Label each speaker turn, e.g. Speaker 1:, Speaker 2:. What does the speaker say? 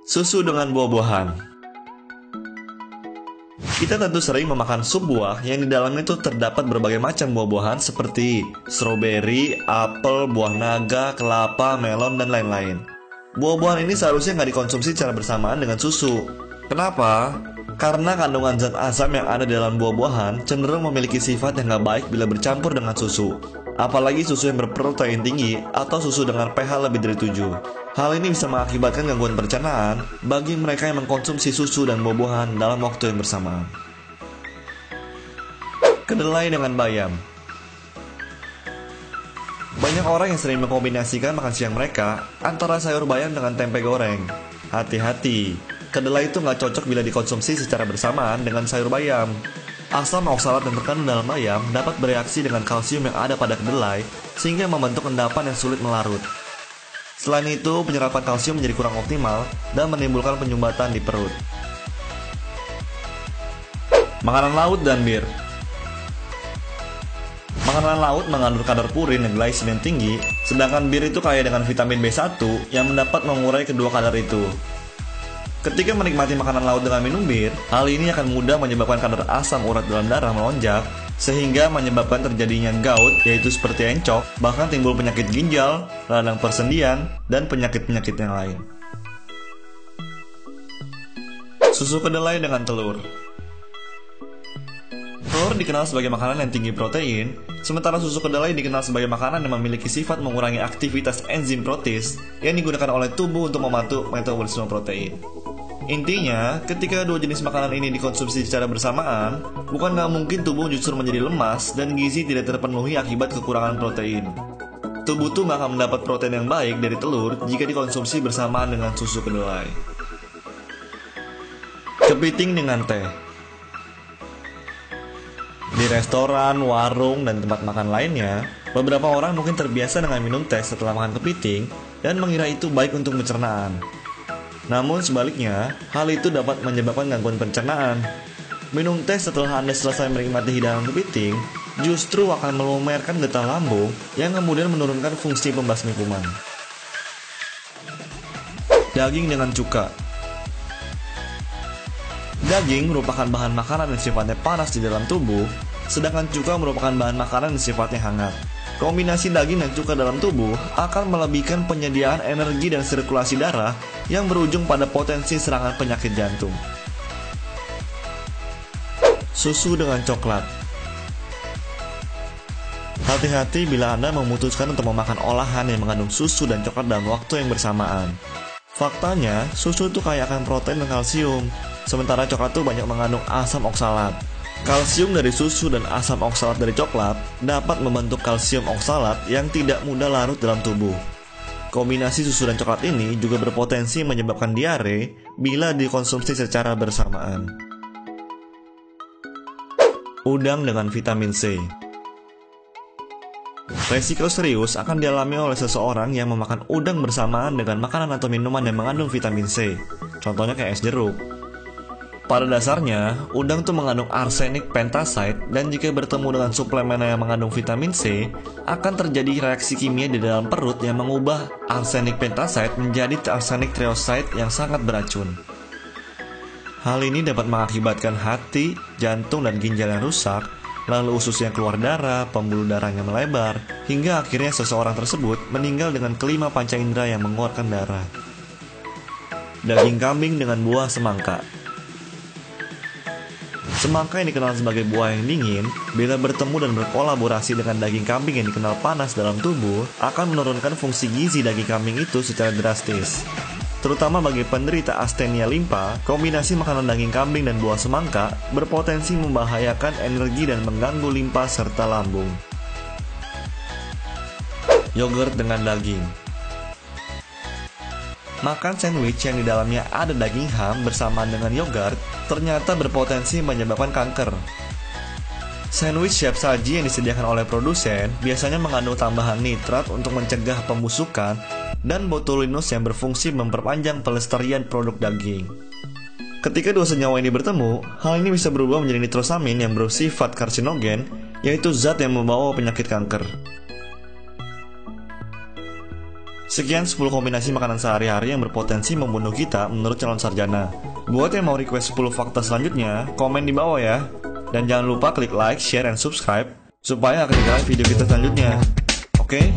Speaker 1: Susu dengan buah-buahan. Kita tentu sering memakan sup buah yang di dalamnya itu terdapat berbagai macam buah-buahan seperti stroberi, apel, buah naga, kelapa, melon, dan lain-lain. Buah-buahan ini seharusnya nggak dikonsumsi secara bersamaan dengan susu. Kenapa? Karena kandungan zat asam yang ada di dalam buah-buahan cenderung memiliki sifat yang nggak baik bila bercampur dengan susu. Apalagi susu yang berprotein tinggi atau susu dengan pH lebih dari 7. Hal ini bisa mengakibatkan gangguan pencernaan bagi mereka yang mengkonsumsi susu dan buah-buahan dalam waktu yang bersamaan. Kedelai dengan bayam. Banyak orang yang sering mengkombinasikan makan siang mereka antara sayur bayam dengan tempe goreng. Hati-hati, kedelai itu nggak cocok bila dikonsumsi secara bersamaan dengan sayur bayam. Asam oksalat yang terkandung dalam bayam dapat bereaksi dengan kalsium yang ada pada kedelai sehingga membentuk endapan yang sulit melarut. Selain itu, penyerapan kalsium menjadi kurang optimal dan menimbulkan penyumbatan di perut. Makanan laut dan bir. Makanan laut mengandung kadar purin dan glycemic tinggi, sedangkan bir itu kaya dengan vitamin B1 yang mendapat mengurai kedua kadar itu. Ketika menikmati makanan laut dengan minum bir, hal ini akan mudah menyebabkan kadar asam urat dalam darah melonjak, sehingga menyebabkan terjadinya gout, yaitu seperti encok, bahkan timbul penyakit ginjal, radang persendian, dan penyakit-penyakit yang lain. Susu kedelai dengan telur. Telur dikenal sebagai makanan yang tinggi protein, sementara susu kedelai dikenal sebagai makanan yang memiliki sifat mengurangi aktivitas enzim protease yang digunakan oleh tubuh untuk membantu metabolisme protein. Intinya, ketika dua jenis makanan ini dikonsumsi secara bersamaan, bukan nggak mungkin tubuh justru menjadi lemas dan gizi tidak terpenuhi akibat kekurangan protein. Tubuh tuh nggak akan mendapat protein yang baik dari telur jika dikonsumsi bersamaan dengan susu kedelai. Kepiting dengan teh. Di restoran, warung, dan tempat makan lainnya, beberapa orang mungkin terbiasa dengan minum teh setelah makan kepiting dan mengira itu baik untuk pencernaan. Namun sebaliknya, hal itu dapat menyebabkan gangguan pencernaan. Minum teh setelah Anda selesai menikmati hidangan kepiting justru akan melumerkan getah lambung yang kemudian menurunkan fungsi pembasmi kuman. Daging dengan cuka. Daging merupakan bahan makanan yang sifatnya panas di dalam tubuh, sedangkan cuka merupakan bahan makanan yang sifatnya hangat. Kombinasi daging dan cuka dalam tubuh akan melebihkan penyediaan energi dan sirkulasi darah yang berujung pada potensi serangan penyakit jantung. Susu dengan coklat. Hati-hati bila Anda memutuskan untuk memakan olahan yang mengandung susu dan coklat dalam waktu yang bersamaan. Faktanya, susu itu kaya akan protein dan kalsium, sementara coklat itu banyak mengandung asam oksalat. Kalsium dari susu dan asam oksalat dari coklat dapat membentuk kalsium oksalat yang tidak mudah larut dalam tubuh. Kombinasi susu dan coklat ini juga berpotensi menyebabkan diare bila dikonsumsi secara bersamaan. Udang dengan vitamin C. Resiko serius akan dialami oleh seseorang yang memakan udang bersamaan dengan makanan atau minuman yang mengandung vitamin C. Contohnya kayak es jeruk. Pada dasarnya, udang tuh mengandung arsenik pentaside dan jika bertemu dengan suplemen yang mengandung vitamin C, akan terjadi reaksi kimia di dalam perut yang mengubah arsenik pentaside menjadi arsenik trioside yang sangat beracun. Hal ini dapat mengakibatkan hati, jantung, dan ginjal yang rusak, lalu usus yang keluar darah, pembuluh darahnya melebar, hingga akhirnya seseorang tersebut meninggal dengan kelima panca indera yang mengeluarkan darah. Daging kambing dengan buah semangka. Semangka yang dikenal sebagai buah yang dingin, bila bertemu dan berkolaborasi dengan daging kambing yang dikenal panas dalam tubuh, akan menurunkan fungsi gizi daging kambing itu secara drastis. Terutama bagi penderita astenia limpa, kombinasi makanan daging kambing dan buah semangka berpotensi membahayakan energi dan mengganggu limpa serta lambung. Yogurt dengan daging. Makan sandwich yang di dalamnya ada daging ham bersamaan dengan yogurt ternyata berpotensi menyebabkan kanker. Sandwich siap saji yang disediakan oleh produsen biasanya mengandung tambahan nitrat untuk mencegah pembusukan dan botulinus yang berfungsi memperpanjang pelestarian produk daging. Ketika dua senyawa ini bertemu, hal ini bisa berubah menjadi nitrosamin yang bersifat karsinogen, yaitu zat yang membawa penyakit kanker. Sekian 10 kombinasi makanan sehari-hari yang berpotensi membunuh kita menurut calon sarjana. Buat yang mau request 10 fakta selanjutnya, komen di bawah ya. Dan jangan lupa klik like, share, dan subscribe supaya gak ketinggalan video kita selanjutnya. Oke?